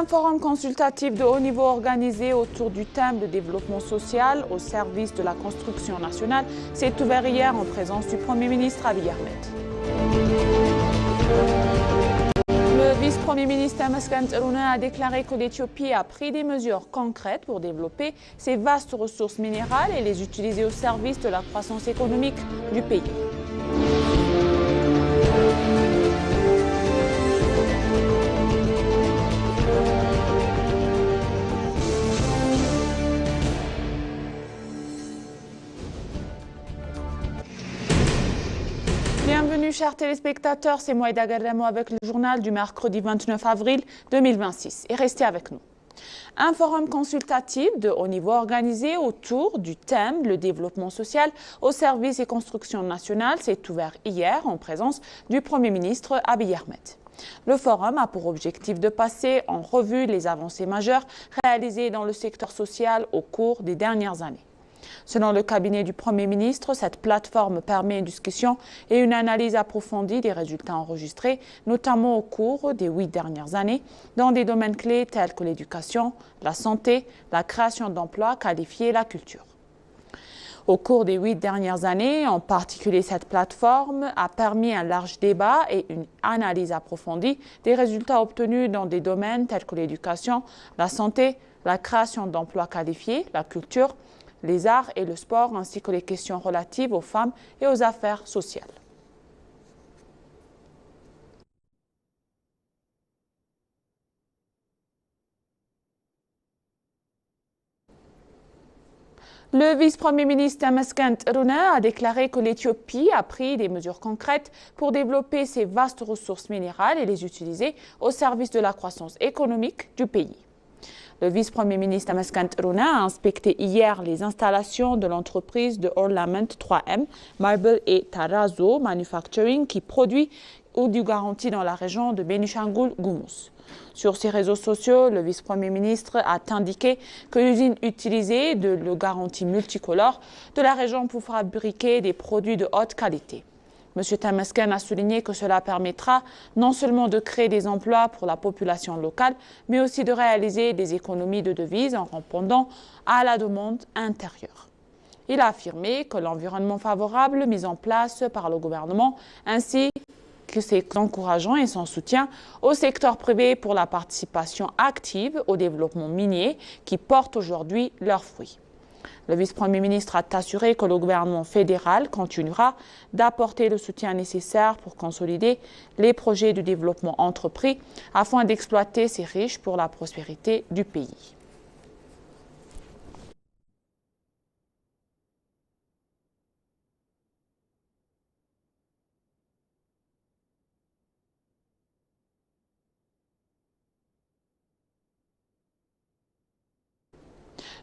Un forum consultatif de haut niveau organisé autour du thème de développement social au service de la construction nationale s'est ouvert hier en présence du Premier ministre Abiy Ahmed. Le vice-premier ministre Temesgen Tirunen a déclaré que l'Éthiopie a pris des mesures concrètes pour développer ses vastes ressources minérales et les utiliser au service de la croissance économique du pays. Bienvenue chers téléspectateurs, c'est Moïda Garemo avec le journal du mercredi 29 avril 2026 et restez avec nous. Un forum consultatif de haut niveau organisé autour du thème le développement social au service et construction nationale s'est ouvert hier en présence du Premier ministre Abiy Ahmed. Le forum a pour objectif de passer en revue les avancées majeures réalisées dans le secteur social au cours des dernières années. Selon le cabinet du Premier ministre, cette plateforme permet une discussion et une analyse approfondie des résultats enregistrés, notamment au cours des 8 dernières années, dans des domaines clés tels que l'éducation, la santé, la création d'emplois qualifiés et la culture. Au cours des 8 dernières années, en particulier, cette plateforme a permis un large débat et une analyse approfondie des résultats obtenus dans des domaines tels que l'éducation, la santé, la création d'emplois qualifiés, la culture, les arts et le sport, ainsi que les questions relatives aux femmes et aux affaires sociales. Le vice-premier ministre Temesgen Tirunen a déclaré que l'Éthiopie a pris des mesures concrètes pour développer ses vastes ressources minérales et les utiliser au service de la croissance économique du pays. Le vice-premier ministre Temesgen Tirunen a inspecté hier les installations de l'entreprise de Ornament 3M, Marble et Tarazo Manufacturing qui produit eau du garantie dans la région de Benishangul-Gumuz. Sur ses réseaux sociaux, le vice-premier ministre a indiqué que l'usine utilisait de l'eau garantie multicolore de la région pour fabriquer des produits de haute qualité. M. Temesgen a souligné que cela permettra non seulement de créer des emplois pour la population locale, mais aussi de réaliser des économies de devises en répondant à la demande intérieure. Il a affirmé que l'environnement favorable mis en place par le gouvernement ainsi que ses encourageants et son soutien au secteur privé pour la participation active au développement minier qui porte aujourd'hui leurs fruits. Le vice-premier ministre a assuré que le gouvernement fédéral continuera d'apporter le soutien nécessaire pour consolider les projets de développement entrepris afin d'exploiter ces riches pour la prospérité du pays.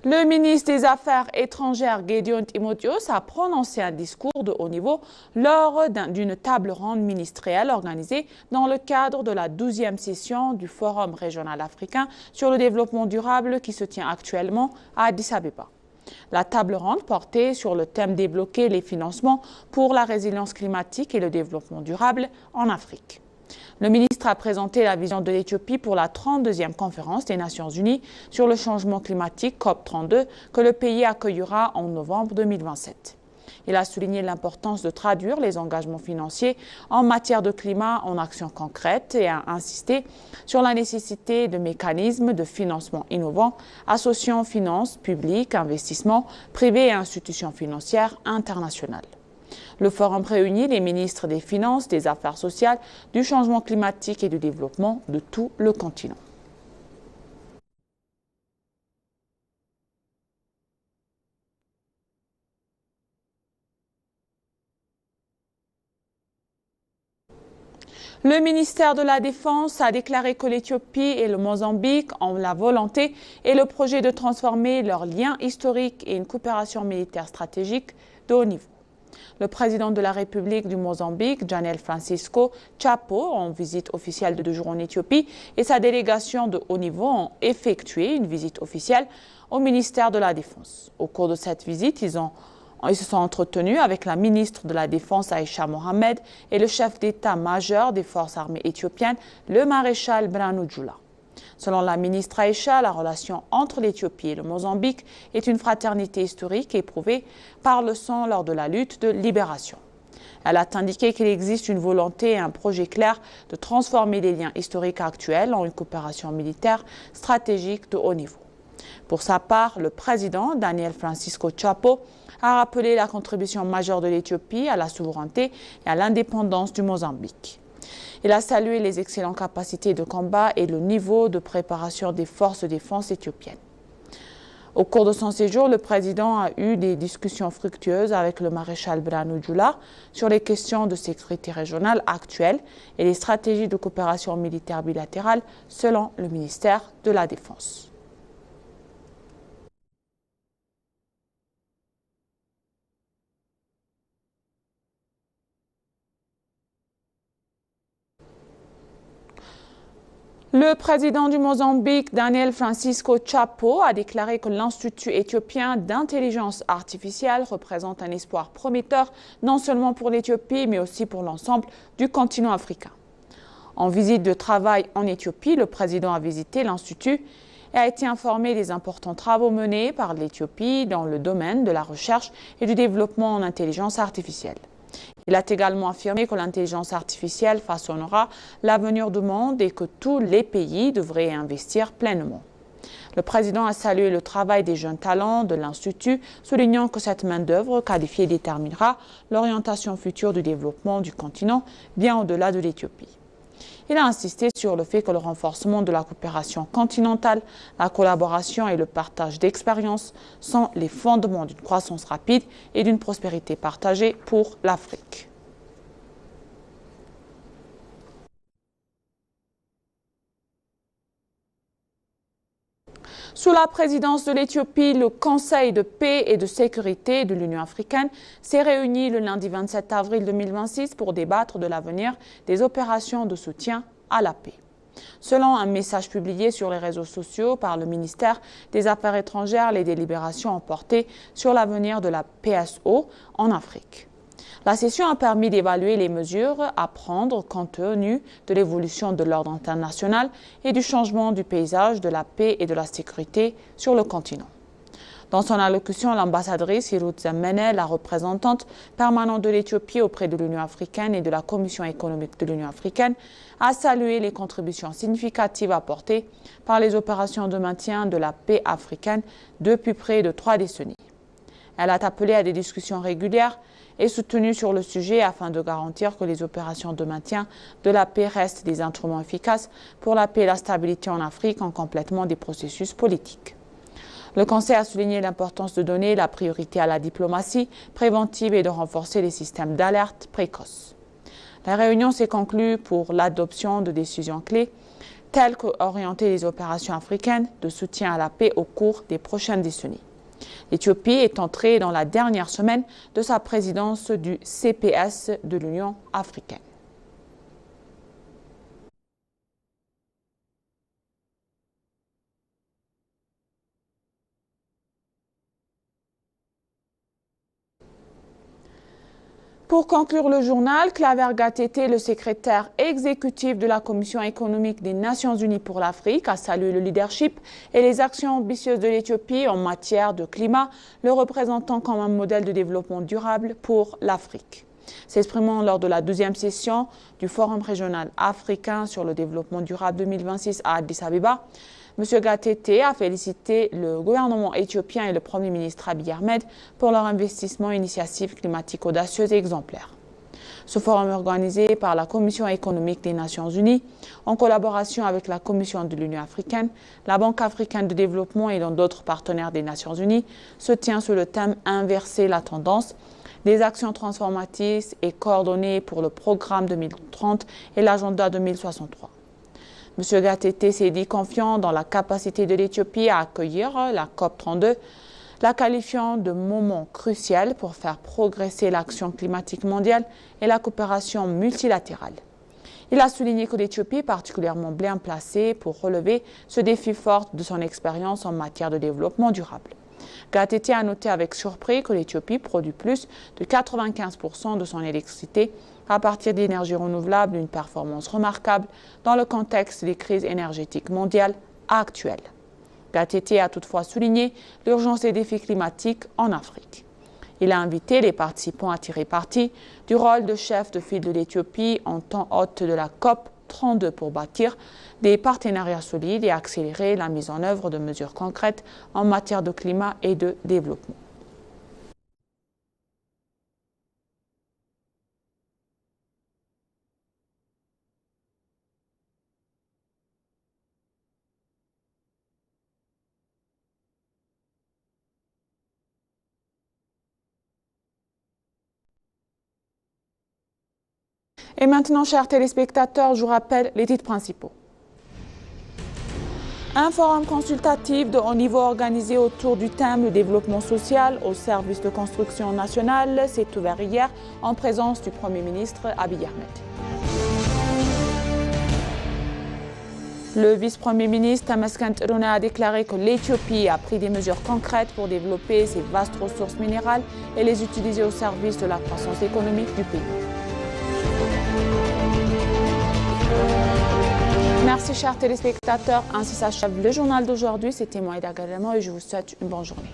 Le ministre des Affaires étrangères Gédéon Timotheos a prononcé un discours de haut niveau lors d'une table ronde ministérielle organisée dans le cadre de la 12e session du Forum régional africain sur le développement durable qui se tient actuellement à Addis Abeba. La table ronde portait sur le thème débloquer les financements pour la résilience climatique et le développement durable en Afrique. Le ministre a présenté la vision de l'Éthiopie pour la 32e conférence des Nations Unies sur le changement climatique COP32 que le pays accueillera en novembre 2027. Il a souligné l'importance de traduire les engagements financiers en matière de climat en actions concrètes et a insisté sur la nécessité de mécanismes de financement innovants associant finances publiques, investissements privés et institutions financières internationales. Le forum réunit les ministres des Finances, des Affaires sociales, du changement climatique et du développement de tout le continent. Le ministère de la Défense a déclaré que l'Éthiopie et le Mozambique ont la volonté et le projet de transformer leurs liens historiques et une coopération militaire stratégique de haut niveau. Le président de la République du Mozambique, Janel Francisco Chapo, en visite officielle de 2 jours en Éthiopie, et sa délégation de haut niveau ont effectué une visite officielle au ministère de la Défense. Au cours de cette visite, ils se sont entretenus avec la ministre de la Défense Aïcha Mohamed et le chef d'état-major des forces armées éthiopiennes, le maréchal Birhanu Jula. Selon la ministre Aïcha, la relation entre l'Éthiopie et le Mozambique est une fraternité historique éprouvée par le sang lors de la lutte de libération. Elle a indiqué qu'il existe une volonté et un projet clair de transformer les liens historiques actuels en une coopération militaire stratégique de haut niveau. Pour sa part, le président Daniel Francisco Chapo a rappelé la contribution majeure de l'Éthiopie à la souveraineté et à l'indépendance du Mozambique. Il a salué les excellentes capacités de combat et le niveau de préparation des forces de défense éthiopiennes. Au cours de son séjour, le président a eu des discussions fructueuses avec le maréchal Birhanu Jula sur les questions de sécurité régionale actuelles et les stratégies de coopération militaire bilatérale selon le ministère de la Défense. Le président du Mozambique, Daniel Francisco Chapo, a déclaré que l'Institut éthiopien d'intelligence artificielle représente un espoir prometteur non seulement pour l'Éthiopie, mais aussi pour l'ensemble du continent africain. En visite de travail en Éthiopie, le président a visité l'Institut et a été informé des importants travaux menés par l'Éthiopie dans le domaine de la recherche et du développement en intelligence artificielle. Il a également affirmé que l'intelligence artificielle façonnera l'avenir du monde et que tous les pays devraient investir pleinement. Le président a salué le travail des jeunes talents de l'Institut, soulignant que cette main-d'œuvre qualifiée déterminera l'orientation future du développement du continent, bien au-delà de l'Éthiopie. Il a insisté sur le fait que le renforcement de la coopération continentale, la collaboration et le partage d'expériences sont les fondements d'une croissance rapide et d'une prospérité partagée pour l'Afrique. Sous la présidence de l'Éthiopie, le Conseil de paix et de sécurité de l'Union africaine s'est réuni le lundi 27 avril 2026 pour débattre de l'avenir des opérations de soutien à la paix. Selon un message publié sur les réseaux sociaux par le ministère des Affaires étrangères, les délibérations ont porté sur l'avenir de la PSO en Afrique. La session a permis d'évaluer les mesures à prendre compte tenu de l'évolution de l'ordre international et du changement du paysage de la paix et de la sécurité sur le continent. Dans son allocution, l'ambassadrice Hirut Zemene, la représentante permanente de l'Éthiopie auprès de l'Union africaine et de la Commission économique de l'Union africaine, a salué les contributions significatives apportées par les opérations de maintien de la paix africaine depuis près de 3 décennies. Elle a appelé à des discussions régulières et soutenues sur le sujet afin de garantir que les opérations de maintien de la paix restent des instruments efficaces pour la paix et la stabilité en Afrique en complément des processus politiques. Le Conseil a souligné l'importance de donner la priorité à la diplomatie préventive et de renforcer les systèmes d'alerte précoce. La réunion s'est conclue pour l'adoption de décisions clés telles qu'orienter les opérations africaines de soutien à la paix au cours des prochaines décennies. L'Éthiopie est entrée dans la dernière semaine de sa présidence du CPS de l'Union africaine. Pour conclure le journal, Claver Gatete, le secrétaire exécutif de la Commission économique des Nations Unies pour l'Afrique, a salué le leadership et les actions ambitieuses de l'Éthiopie en matière de climat, le représentant comme un modèle de développement durable pour l'Afrique. S'exprimant lors de la 12e session du Forum régional africain sur le développement durable 2026 à Addis Abeba, M. Gatete a félicité le gouvernement éthiopien et le Premier ministre Abiy Ahmed pour leur investissement et initiatives climatiques audacieuses et exemplaires. Ce forum organisé par la Commission économique des Nations Unies, en collaboration avec la Commission de l'Union africaine, la Banque africaine de développement et d'autres partenaires des Nations Unies, se tient sous le thème « Inverser la tendance », des actions transformatrices et coordonnées pour le programme 2030 et l'agenda 2063. M. Gatete s'est dit confiant dans la capacité de l'Éthiopie à accueillir la COP32, la qualifiant de moment crucial pour faire progresser l'action climatique mondiale et la coopération multilatérale. Il a souligné que l'Éthiopie est particulièrement bien placée pour relever ce défi fort de son expérience en matière de développement durable. Gatete a noté avec surprise que l'Éthiopie produit plus de 95% de son électricité à partir d'énergies renouvelables, une performance remarquable dans le contexte des crises énergétiques mondiales actuelles. Gatete a toutefois souligné l'urgence des défis climatiques en Afrique. Il a invité les participants à tirer parti du rôle de chef de file de l'Éthiopie en temps hôte de la COP 32 pour bâtir des partenariats solides et accélérer la mise en œuvre de mesures concrètes en matière de climat et de développement. Et maintenant, chers téléspectateurs, je vous rappelle les titres principaux. Un forum consultatif de haut niveau organisé autour du thème du développement social au service de construction nationale s'est ouvert hier en présence du Premier ministre Abiy Ahmed. Le vice-premier ministre Tamaskan Terune a déclaré que l'Éthiopie a pris des mesures concrètes pour développer ses vastes ressources minérales et les utiliser au service de la croissance économique du pays. Merci chers téléspectateurs, ainsi s'achève le journal d'aujourd'hui. C'était Moïda Galemo et je vous souhaite une bonne journée.